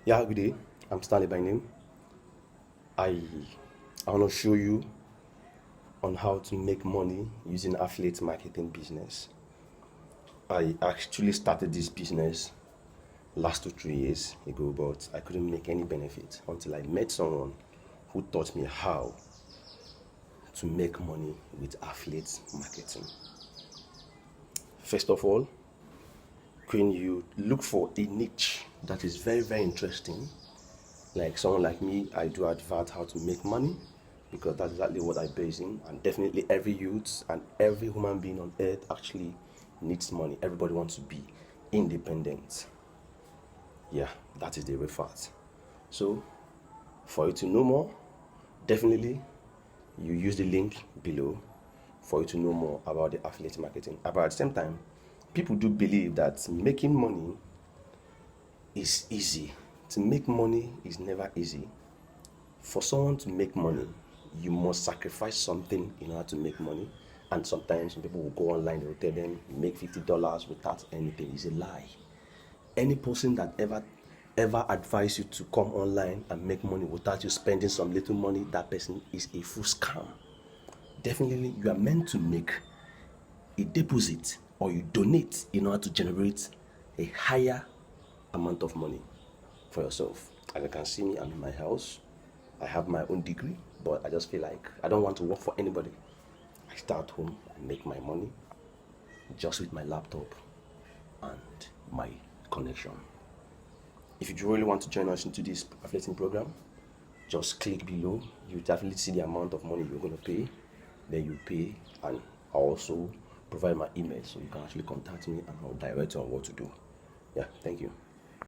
Yeah, good day. I'm Stanley by name. I I want to show you on how to make money using affiliate marketing business. I actually started this business last 2 3 years ago, but I couldn't make any benefit until I met someone who taught me how to make money with affiliate marketing. First of all, when you look for a niche that is very interesting, like someone like me, I do advert how to make money because that's exactly what I base in. And definitely every youth and every human being on earth actually needs money. Everybody wants to be independent. Yeah, that is the real fact. So for you to know more, definitely you use the link below for you to know more about the affiliate marketing. But at the same time, people do believe that making money is easy. To make money is never easy. For someone to make money, you must sacrifice something in order to make money. And sometimes some people will go online, they will tell them make $50 without anything. It's a lie. Any person that ever advise you to come online and make money without you spending some little money, that person is a full scam. Definitely you are meant to make a deposit or you donate in order to generate a higher amount of money for yourself. As you can see me, I'm in my house. I have my own degree, but I just feel like I don't want to work for anybody. I stay at home and make my money just with my laptop and my connection. If you really want to join us into this affiliating program, just click below. You definitely see the amount of money you're going to pay. Then you pay, and I'll also provide my email so you can actually contact me and I'll direct you on what to do. Yeah, thank you.